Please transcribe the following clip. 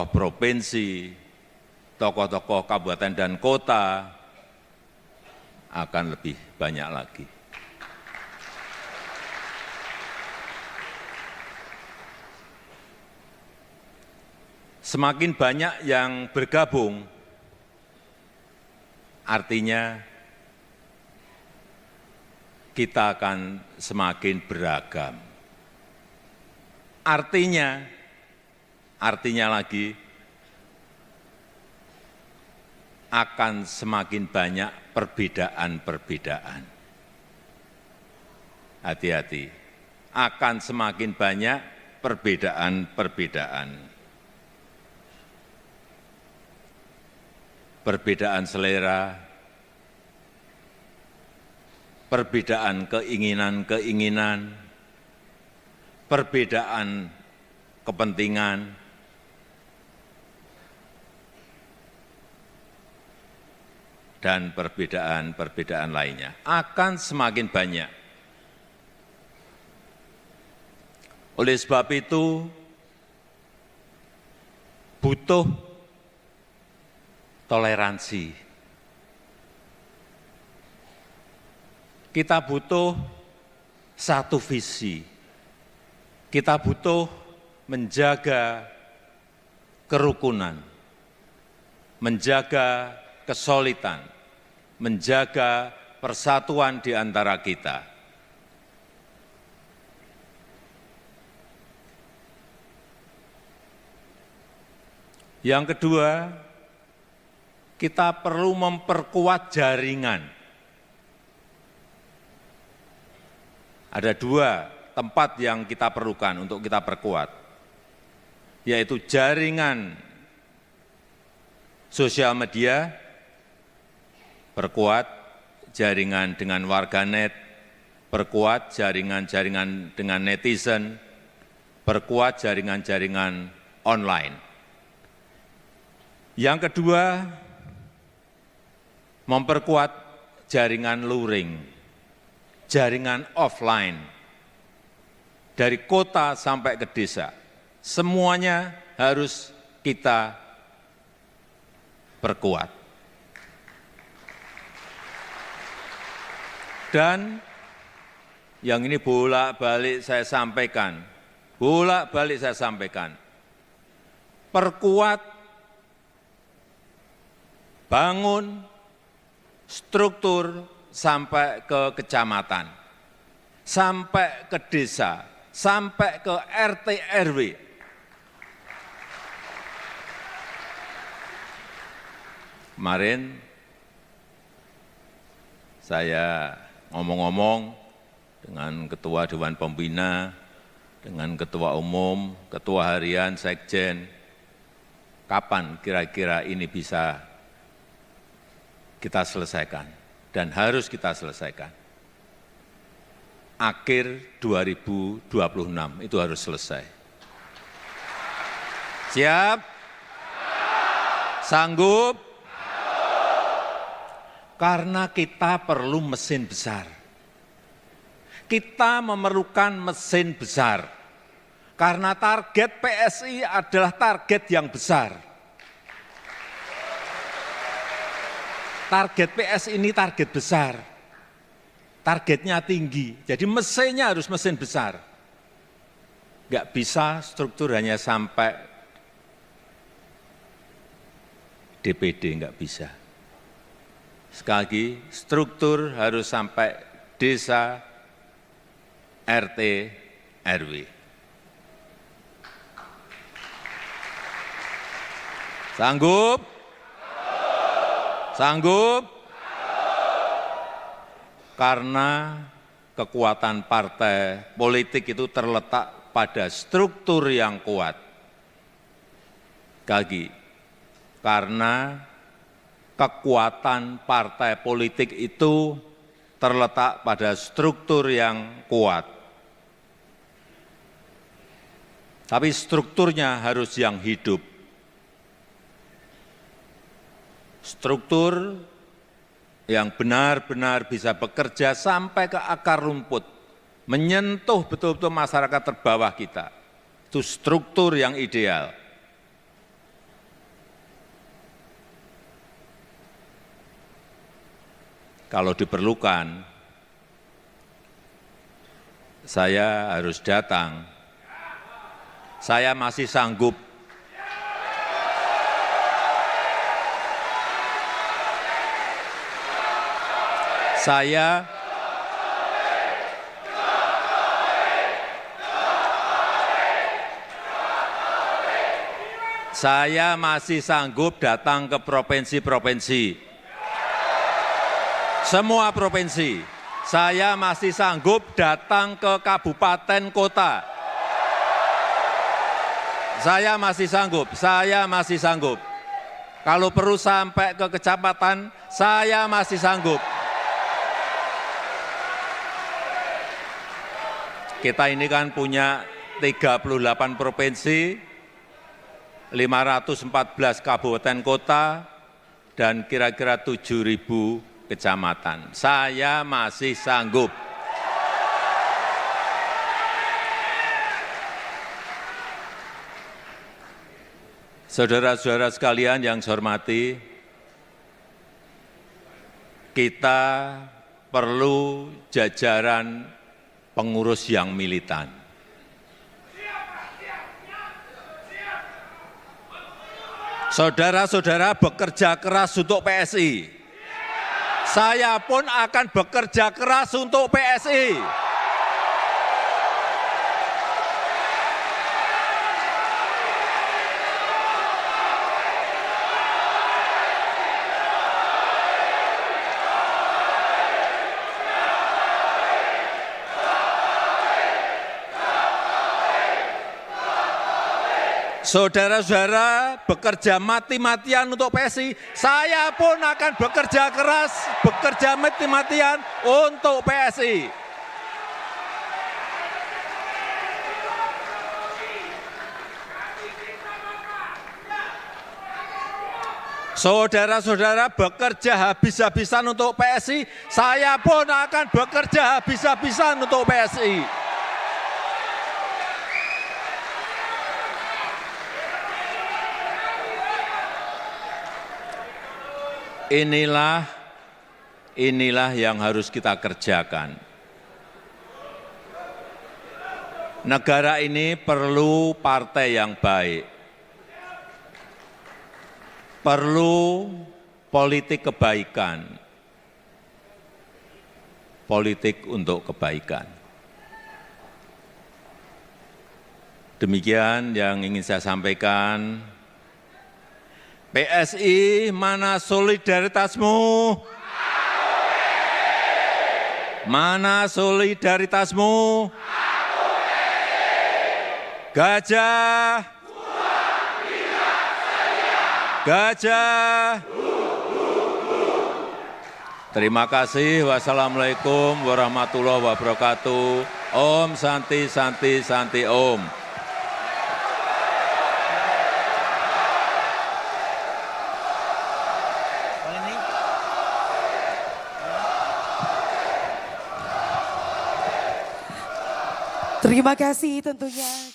provinsi, tokoh-tokoh kabupaten dan kota akan lebih banyak lagi. Semakin banyak yang bergabung, artinya kita akan semakin beragam. Artinya lagi, akan semakin banyak perbedaan-perbedaan. Hati-hati, akan semakin banyak perbedaan-perbedaan. Perbedaan selera, perbedaan keinginan-keinginan, perbedaan kepentingan, dan perbedaan-perbedaan lainnya akan semakin banyak. Oleh sebab itu, butuh toleransi. Kita butuh satu visi. Kita butuh menjaga kerukunan, menjaga kesolidan, menjaga persatuan di antara kita. Yang kedua, kita perlu memperkuat jaringan. Ada dua tempat yang kita perlukan untuk kita perkuat, yaitu jaringan sosial media, perkuat jaringan dengan warganet, perkuat jaringan-jaringan dengan netizen, perkuat jaringan-jaringan online. Yang kedua, memperkuat jaringan luring, jaringan offline, dari kota sampai ke desa. Semuanya harus kita perkuat. Dan yang ini bolak-balik saya sampaikan, perkuat, bangun struktur sampai ke kecamatan, sampai ke desa, sampai ke RT RW. Kemarin saya ngomong-ngomong dengan Ketua Dewan Pembina, dengan Ketua Umum, Ketua Harian, Sekjen, kapan kira-kira ini bisa kita selesaikan dan harus kita selesaikan. Akhir 2026 itu harus selesai. Siap? Sanggup? Karena kita perlu mesin besar. Kita memerlukan mesin besar. Karena target PSI adalah target yang besar. Target PSI ini target besar. Targetnya tinggi, jadi mesinnya harus mesin besar. Nggak bisa struktur hanya sampai DPD, nggak bisa. Sekali lagi, struktur harus sampai desa, RT, RW. Sanggup? Sanggup? Karena kekuatan partai politik itu terletak pada struktur yang kuat. Sekali lagi, karena kekuatan partai politik itu terletak pada struktur yang kuat. Tapi strukturnya harus yang hidup. Struktur yang benar-benar bisa bekerja sampai ke akar rumput, menyentuh betul-betul masyarakat terbawah kita. Itu struktur yang ideal. kalau diperlukan, saya harus datang. Saya masih sanggup. Saya masih sanggup datang ke provinsi-provinsi. Semua provinsi. Saya masih sanggup datang ke kabupaten kota. Saya masih sanggup. Kalau perlu sampai ke kecamatan, saya masih sanggup. Kita ini kan punya 38 provinsi, 514 kabupaten kota, dan kira-kira 7.000 kecamatan. Saya masih sanggup. Saudara-saudara sekalian yang saya hormati, kita perlu jajaran pengurus yang militan. Saudara-saudara bekerja keras untuk PSI. Saya pun akan bekerja keras untuk PSI. Saudara-saudara bekerja mati-matian untuk PSI, saya pun akan bekerja keras, bekerja mati-matian untuk PSI. Saudara-saudara bekerja habis-habisan untuk PSI, saya pun akan bekerja habis-habisan untuk PSI. Inilah yang harus kita kerjakan. Negara ini perlu partai yang baik, perlu politik kebaikan, politik untuk kebaikan. Demikian yang ingin saya sampaikan. PSI, mana solidaritasmu? Mana solidaritasmu? Gajah. Gajah. Terima kasih. Wassalamualaikum warahmatullahi wabarakatuh. Om Santi Santi Santi Om. Terima kasih tentunya.